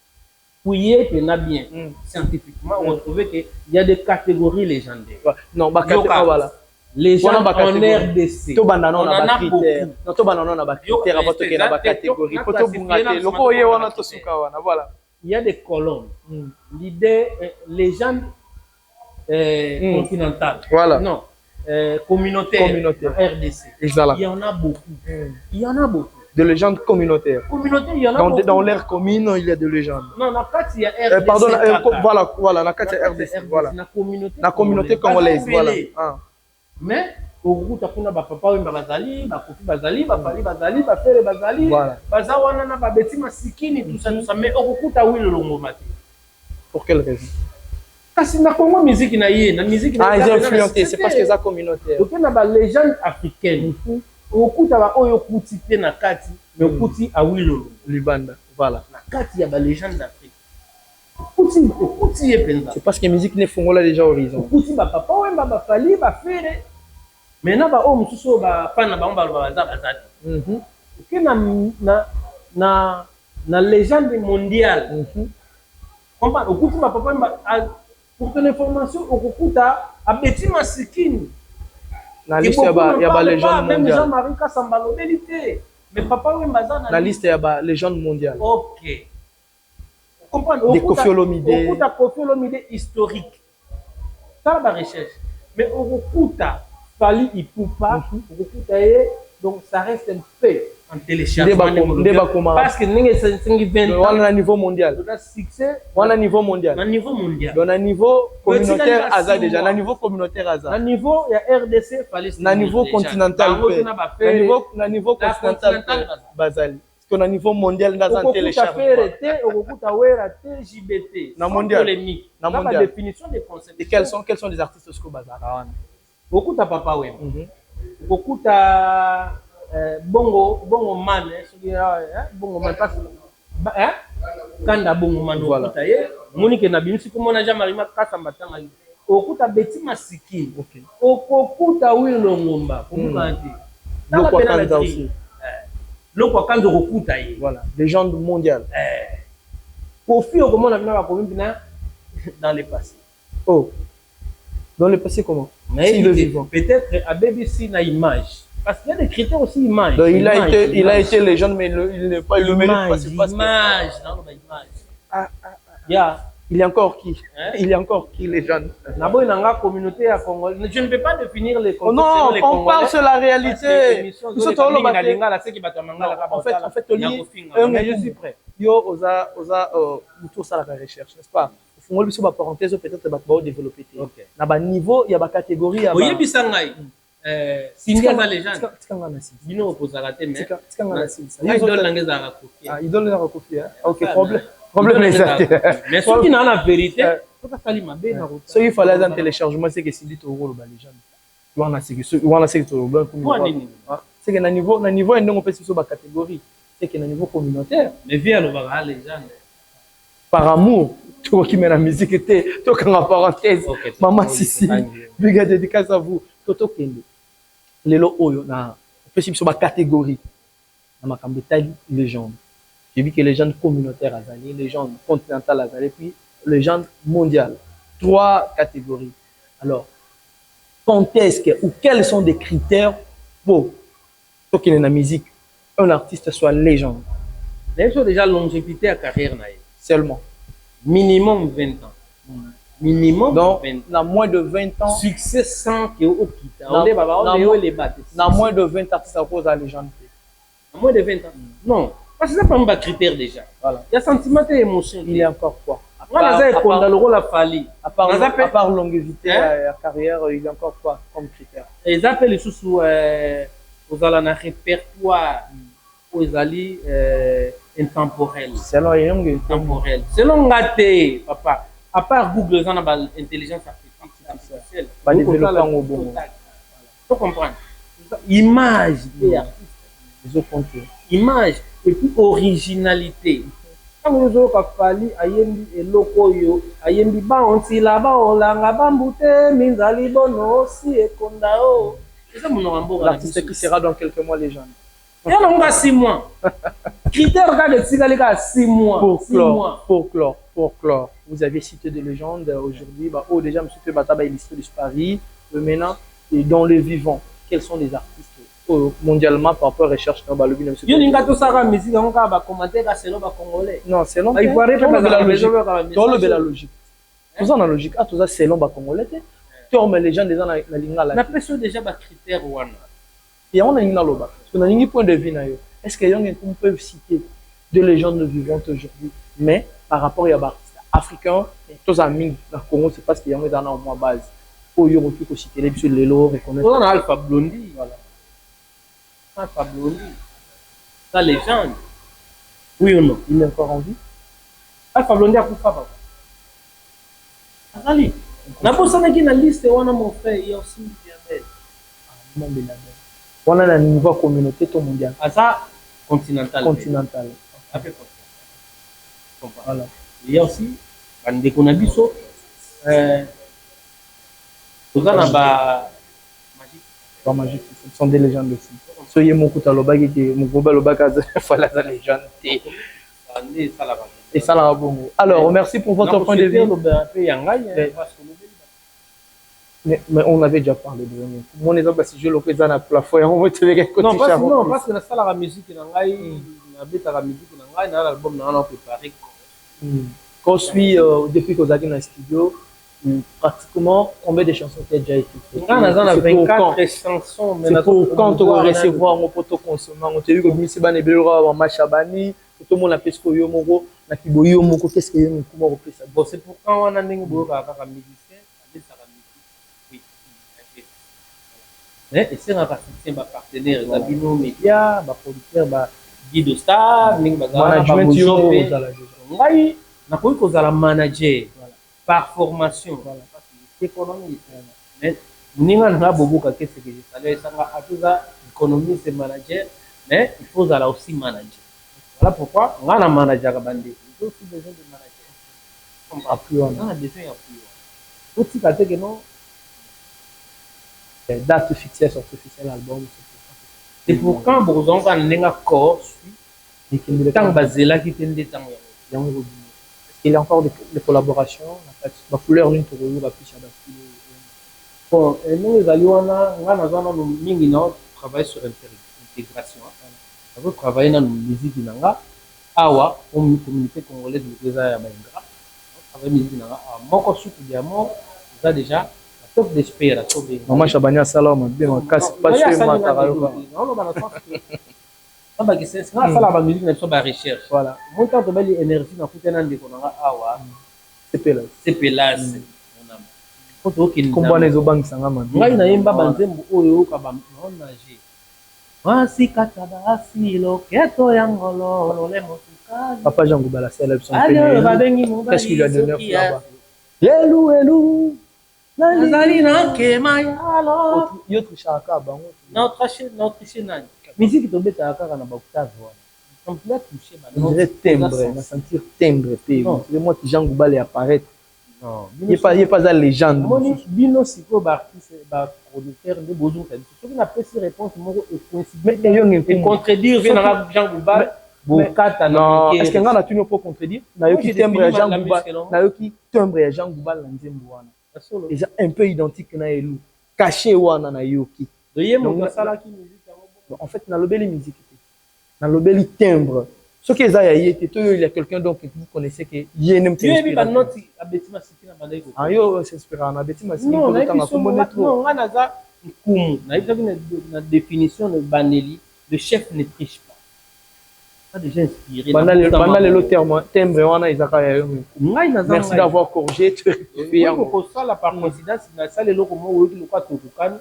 fouiller bien scientifiquement on retrouve qu'il y a des catégories légendaires non voilà les gens en RDC to banda non na ba critère non to banda non na ba critère avant to na ba catégorie poto bungate loko ye wana to suka wana voilà il y a des colonnes l'idée légende continentale voilà non communautaire RDC il y en a beaucoup de légendes communautaires. Communautaire, il y en a beaucoup. Dans l'air commune, il y a des légendes. Non, dans il y a RDC. Pardon, voilà, dans il y a RDC. Voilà. La communauté congolaise, voilà. Mais, au groupe, il y a papa, bazali, kofi bazali, bafali bazali, bafere bazali, bazawana na babeti masikini, tout ça. Mais au groupe, il y a le longomati. Pour quelle raison? Parce que na Congo musique na yé, na musique na ils ont influencé, c'est parce que c'est communautaire. Donc il y a des légendes africaines. Okuta ba oyo kuti pe na kati mais okuti awilo libanda voilà na kati ya ba légende d'Afrique okuti yepenza c'est parce que musique ne fongola déjà horizon okuti ba papa Wemba ba fali ba fere maintenant ba o mususu ba pana ba omba ba bazati ke na légende mondiale comprendre okuti ba papa Wemba pour ton information okuta abeti masikini la liste ya ba légende mondiale même Jean-Marie Kassamba lobelité mais papa Wemba la liste ya ba légende mondiale OK comprendre de Koffi Olomide okuta Koffi Olomide historique ça ba recherche mais okuta Fally Ipupa okuta donc ça reste un peu en téléchargement parce que ninge 20 on a niveau mondial on a succès on a niveau mondial on a niveau communautaire aza déjà na niveau communautaire aza na niveau ya RDC Fally na niveau continental na niveau continental bazali parce que na niveau mondial dans un téléchargement okuta wera TJBT na mondial na mondial définition des concepts et quels sont les artistes que bazala okuta papa Wemba okuta bongo man bongo man parce kanda bongo man okuta ye monike na bimisi komona Jean-Marie Kassamba tanga okuta beti masiki okuta wilo ngomba kumukante loko kanzo okuta ye voilà légende mondiale Koffi okomona bina ba komina dans le passé dans le passé comment mais peut-être à BBC na image parce qu'il y a des critères aussi image. Donc il a été légende mais il n'est pas le mérite pas image non image. Il y a encore qui il y a encore qui légende na boy nanga communauté ya Congo je ne peux pas définir les concepts non on parle sur la réalité nous sommes dans la lingala c'est qui batamangala en fait je suis prêt yo oza tout ça la recherche n'est-ce pas fongoli biso ba parenthèse peut-être ba développer na ba niveau il y a ba catégorie ya ba oyebisa ngai Singa za légende bino opozaka te mais idole nanga za Koffi idole na Koffi OK problème exact mais ce qui n'a la vérité faut sali mabe na route so il fallait un téléchargement c'est que Sidi to rolo ba légende wana c'est to rolo c'est que na niveau ndongo pesi so ba catégorie c'est que na niveau communautaire mais via le ba légende par amour to qui met la musique était to quand parenthèse maman Sissi big dédicace à vous toto kende lelo oyo na pesi so ba catégorie na makambo tali légende. J'ai vu que les gens communautaires azali, les gens continentales azali, puis les gens mondiales. 3 catégories. Alors, quand est-ce que, ou quels sont des critères pour qu'il y ait dans la musique, un artiste soit légende? Les gens déjà longévité à carrière seulement. Minimum 20 ans. Minimum donc, 20 ans. Dans moins de 20 ans. Succès sans que vous quittez. Dans moins de 20 artistes à cause de la légende. Dans moins de 20 ans. Non. Parce que c'est pas un critère déjà. Voilà. Il y a sentiment et émotion. Il y a encore quoi? À part longévité la carrière, il y a encore quoi comme critère? Ils appellent les sous aux alana répertoire aux alliés intemporels. Selon intemporel. Selon Gate, papa. à part Google, on a l'intelligence artificielle. Ba développement au bon. Faut comprendre. Image des artistes. Ils ont compté. Image et puis originalité. Quand vous avez parlé, ayembi eloko yo, ayembi ba ontila ba olanga bambute minzali bono si ekondao. C'est ça mon rambo. L'artiste qui sera dans quelques mois légende. Il y en a 6 mois. Critère de Tsigalika 6 mois. Pour clore. Vous avez cité des légendes aujourd'hui. Bah, oh, déjà, M. Bataba illustré de Paris. Maintenant, et dans le vivant, quels sont les artistes mondialement par rapport à la recherche dans le vivant? Il y a tout ça, musique, on va commenter que c'est le congolais. Non, c'est long. Il faut arrêter la logique. Tout ça, dans la logique. Ah, tout ça, c'est long, congolais. Torme les gens déjà dans la lingala. La personne déjà des critères. Et on a une loba. Parce qu'on a un point de vue. Est-ce qu'il y a un qu'on peut citer de légendes vivantes aujourd'hui, mais par rapport à l'artiste africain, tous amis dans le Congo, c'est parce qu'il y a un dans la base. Pour y avoir pu citer les Lélo, reconnaître. On a Alpha Blondy, voilà. Alpha Blondy. La légende. Oui ou non? Il est encore en vie? Alpha Blondy a poussé papa. Azali. Na pour ça na liste on a mon frère, il y a aussi Diabète. Mon Beladel. On a un niveau communauté tout mondial. À ça, continental. Continental. Voilà. Il y a aussi, quand on a biso, tout ça n'a pas magique. Pas magique, ce sont des légendes aussi. Soyez mon coup à l'obag et mon gros l'obag à la légende. Et ça l'a bon. Alors, merci pour votre point de vue. Mais on avait déjà parlé de lui. Mon exemple, si je le fais dans la plafond, on va te dire que non, parce que la salle à musique, la musique, l'album, on a préparé. Quand je suis depuis que vous êtes dans le studio, pratiquement combien de chansons qui ont déjà été faites? On a 24 chansons. C'est pour quand on va recevoir mon poteau consommant. On t'a vu que M. Banebelora ou Machabani, tout le monde a fait ce qu'il y a au Nakiboyo, qu'est-ce qu'il y a au Bon, c'est pour quand on a un musicien. Et c'est un partenaire, Zabino Media, producteur, Guido Star, management, manager par formation. Économiste. Mais nous avons beaucoup de questions que je savais, économiste et manager, mais il faut aussi manager. Voilà pourquoi on a un manager à Bandé. Il y a aussi besoin de manager. On a besoin d'appui. Tout ce qui est non. Date fixée sur ce l'album. C'est pour quand vous avez un corps, et qu'il est temps basé là qui tient des temps. Il y a encore des collaborations. La couleur d'une tour, la fiche à basculer. Bon, et nous allons travailler sur l'intégration. On veut travailler dans la musique de Nanga. Awa, pour une communauté congolaise de Kézaya Maïngra. On travaille musique de Nanga. Moi, quand je suis diamant, j'ai déjà. Top d'espérer. Maman Chabania Salam, bien casse pas chez moi. C'est la musique n'est pas recherche. Voilà. Mon temps de belle énergie dans toute un an de awa. C'est pélas. Comment les obangs sangama. Ngai na yemba banzembo oyo ka ba nager. Wasi kataba asilo keto yangolo lole motuka. Papa Jean Goubala c'est la option. Qu'est-ce qu'il lui a donné là-bas? Hello. Nazalina kemayalo. Yotre chaka bango. Notre chaîne. Musique tombée à la na octave. On peut toucher on dirait timbre, on sentir timbre p. C'est moi qui Jean Goubala apparaître. Non, il est pas la légende. Bino siko artiste producteur de besoin. Ce qui n'a pas si réponse moi mais il contredire Jean Goubala. Non, est-ce qu'on a tout pour contredire? Na yo qui timbre Jean Goubala, na yo qui timbre Jean Goubala nzembo wana. Déjà un peu identique na elu caché wana na yoki en fait na lobeli musique na lobeli timbre ce que ça y était il y a quelqu'un donc que vous connaissez que yenem yo s'inspire na betima non na za kumu na définition de Baneli le chef ne triche pas. Déjà inspiré. Le terme timbre wana izaka ya yo. Merci d'avoir corrigé. La par coïncidence na ça le loko mo qui le quoi tout kan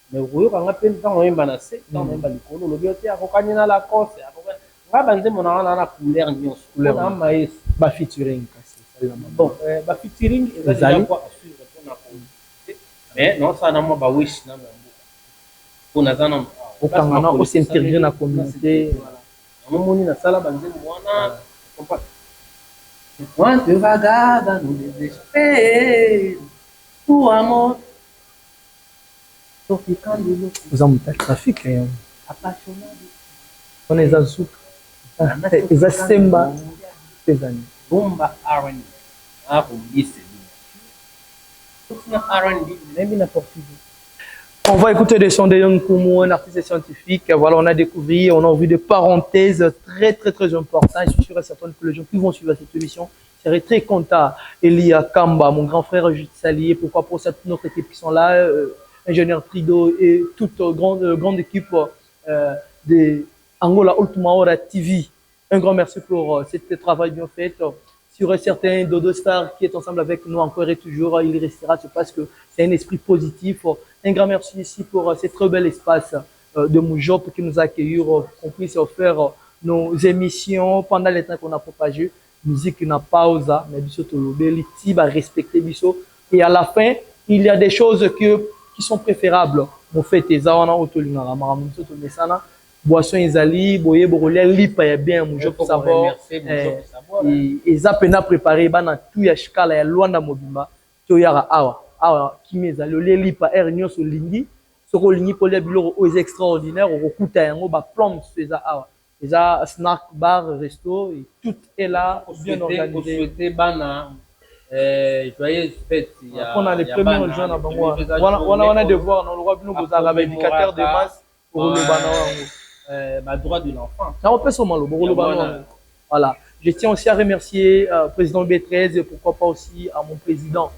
mais royo kanga pen dans un banase dans un balikolo le bioté a kokani na la course a kokani nga banze mona na couleur nyonso couleur na maïs ba featuring kasi Bon, bah featuring, ils ont déjà quoi à suivre pour la communauté. Mais non, ça n'a pas wish na pour nazana. Au s'intégrer dans la communauté. Amoni na sala banze mwana. Enquanto eu vagava no desespero, o amor. Tô ficando louco. Vous en mettez trafic, hein? Apaixonado. On est à souk. Ils ont semba. Ces années. Bomba R&B. Ah, on dit c'est bien. R&B, même n'importe où. On va écouter des sons de Young Kumu, un artiste scientifique. Voilà, on a découvert, on a vu des parenthèses très importantes. Je suis sûr et certain que les gens qui vont suivre cette émission seraient très contents. Elia Kamba, mon grand frère, je te salue. Pourquoi pour cette notre équipe qui sont là, ingénieur Trido et toute grande équipe de Angola Ultima Hora TV. Un grand merci pour ce travail bien fait. Sur un certain Dodo Star qui est ensemble avec nous encore et toujours, il restera, c'est parce que c'est un esprit positif. Un grand merci ici pour ce très bel espace de Moujop qui nous a accueillis, qu'on puisse faire nos émissions pendant les temps qu'on a propagé. Musique n'a pas osé, mais biso tolobé, l'iti va respecter biso. Et à la fin, il y a des choses qui sont préférables. Mon fait, ezawana otolingara maramu biso tomesana. Boisson ezali, boye borolé lipa ya bien Moujop savoir. Et ça pena préparé bana tout ya shikala ya Luanda mobimba. To yara awa kimeza le lipa er nyonso lingi soko lingi pour les biloko aux extraordinaires au kuta yango ba plomb ceza awa eza snack bar resto et tout est là bien organisé. Souhaiter bana joyeuse fête ya on a les premiers gens na bango on a devoir dans le roi bino bozala ba éducateur de masse pour le bana wango ba droit de l'enfant. Na on peut seulement le bolo bana. Voilà. Je tiens aussi à remercier le président B13 et pourquoi pas aussi à mon président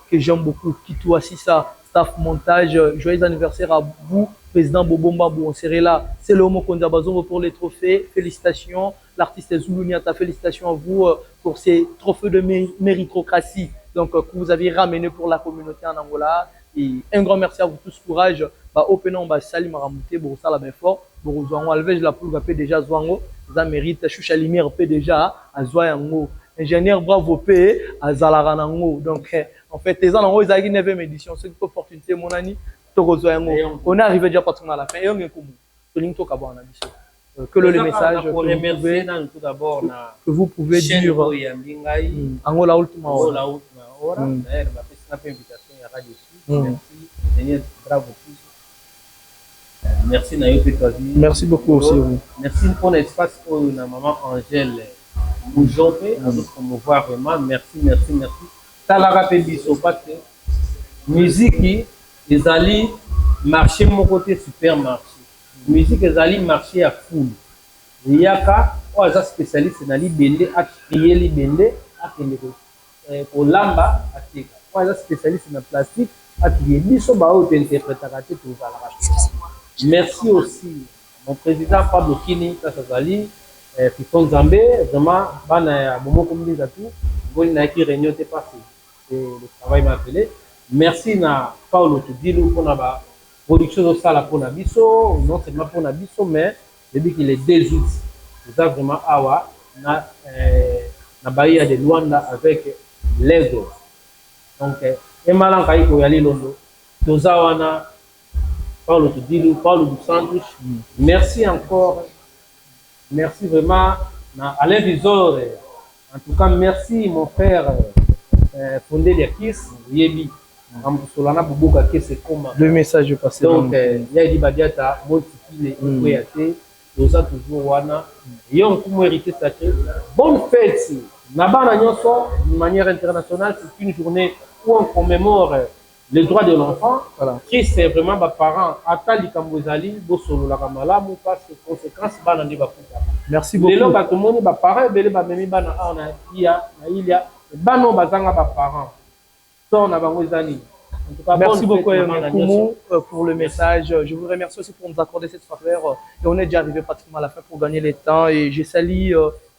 que j'aime beaucoup, Kitou Assissa, staff montage. Joyeux anniversaire à vous, président Bobomba Bou. On serait là. C'est le Homo Kondabazongo pour les trophées. Félicitations. L'artiste Zoulouniata, félicitations à vous pour ces trophées de méritocratie donc, que vous avez ramené pour la communauté en Angola. Et un grand merci à vous tous. Courage. Openon, Salim Maramouté, Borosala Benfort, Borozouango, Alvej, la poule, déjà Zouango. Ça mérite Choucha Lumière P déjà à Zoyango. Ingénieur Bravo P à Zalaranango. Donc, en fait, les gens ont eu la 9e édition. C'est une opportunité, mon ami. On est arrivé déjà pratiquement à la fin. Et on est comme que le message que vous pouvez dire Angola Ultima Hora. Merci Nayo Pétoisi. Merci beaucoup aussi vous. Merci pour l'espace pour la maman Angèle Moujopé à nous promouvoir vraiment. Merci. Talara Pébiso parce que musique ils allaient marcher mon côté supermarché. Musique ils allaient marcher à foule. Il y a qu'à trois spécialistes dans les bendés à crier les bendés à pour lamba à tirer. Trois spécialistes dans plastique à crier. Biso ba haute interprétation tout ça. Merci aussi mon président Pablo Kini Kasazali, Pifon Zambé, vraiment, Momo Kombi Zatou, bon, na qui réunion t'est passé, le travail m'a appelé. Merci na Paulo Tudilou pour la production de ça pour Nabiso, non seulement pour Nabiso, mais depuis qu'il est 2 août, nous avons vraiment awa na Bahia de Luanda avec Lego. Donc, et malin kai ko yali londo, tozawana Paulo Tudilou, Paulo dos Santos, merci encore, merci vraiment à Alain Vizor. En tout cas, merci mon frère Fondé Liakis, Yebi, Solana Boboka qui c'est comme le message passé. Donc, il y a dit Badiata, multiplié, Ouyate, Dosa toujours Wana, et on peut hériter sacré. Bonne fête, Nabana Nyonso, d'une manière internationale, c'est une journée où on commémore les droits de l'enfant. Voilà. Qui c'est vraiment mes parents, Atali Kambozali, Bosolo la Kamala, parce que conséquence, Banani Bakuta. Merci beaucoup. Les gens qui ont des parents, ils ont des Bano Bazanga parents. Merci beaucoup Koumou pour le message. Je vous remercie aussi pour nous accorder cette faveur. Et on est déjà arrivé pratiquement à la fin pour gagner le temps. Et je salue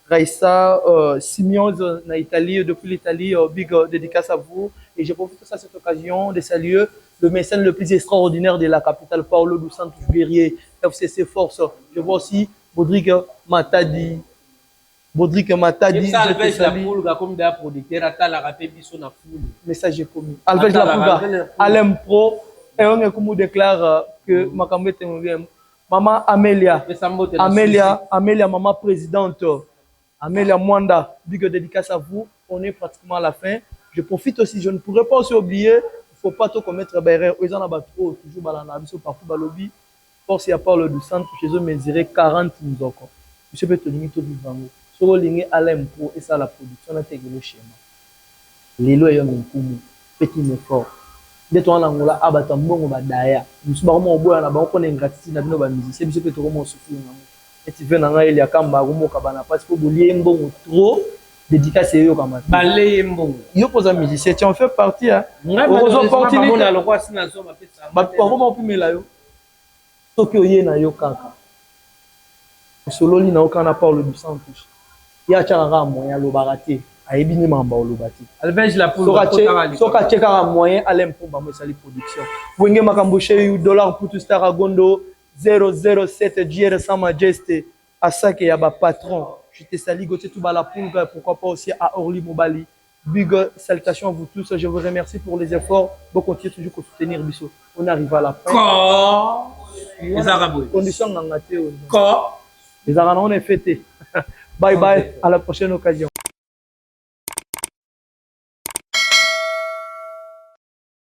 Raissa, Simeon en Italie, depuis l'Italie, big dédicace à vous. Et je profite de cette occasion de saluer le mécène le plus extraordinaire de la capitale, Paulo dos Santos Guerrier, FCC Force. Je vois aussi Rodrigue Matadi, Baudric Matadi, ça Alvej la Poulga comme des producteurs atala rapé biso na foule. Message commis. Alvej la Poulga, Alem Pro, et on est comme déclare que Makambe Tengouem, maman Amélia, maman présidente, Amélia Mwanda, big dédicace à vous, on est pratiquement à la fin. Je profite aussi, je ne pourrais pas aussi oublier, il ne faut pas tout commettre d'erreur. Ils en ont trop, toujours balana, partout dans le lobby. Force y a parle du centre, chez eux mesurer 40 nzoko. Monsieur peut te limiter au vivant. Sur le ligne Alem Pro et ça la production, on a intégré le schéma. Les lois y ont un petit effort. Dès toi en Angola, abatambon va d'ailleurs. Nous sommes vraiment au bout à la banque, on est gratuit, n'a pas de musicien, monsieur peut te vraiment souffrir. Et tu viens dans il y a quand même kabana parce que vous liez un bon trop dédicace yo comme ça. Balé mbongo. Yo pose un musicien, tu en fais partie hein. Aux opportunités. On a le roi sinazo ma pesa. Ba comment pu mela yo. Tokyo ye na yo kaka. Solo li na okana parle du sang touche. Ya tchanga moyen lo baraté. Ayebi ni mamba lo bati. Alvej la poule. Soka tcheka moyen Alem Pomba mo sali production. Wenge makamboshe yu dollar pour tout star Gondo 007 JR Sa Majesté à ça que y a ba patron. Je te salue Gauthier Toubala Poule, pourquoi pas aussi à Orly Mobali. Big salutations à vous tous. Je vous remercie pour les efforts. Vous continuez toujours à soutenir Bissot. On arrive à la fin. Les Arabes. Conditions n'en a. Les Arabes, on est fêtés. Bye bye. À la prochaine occasion.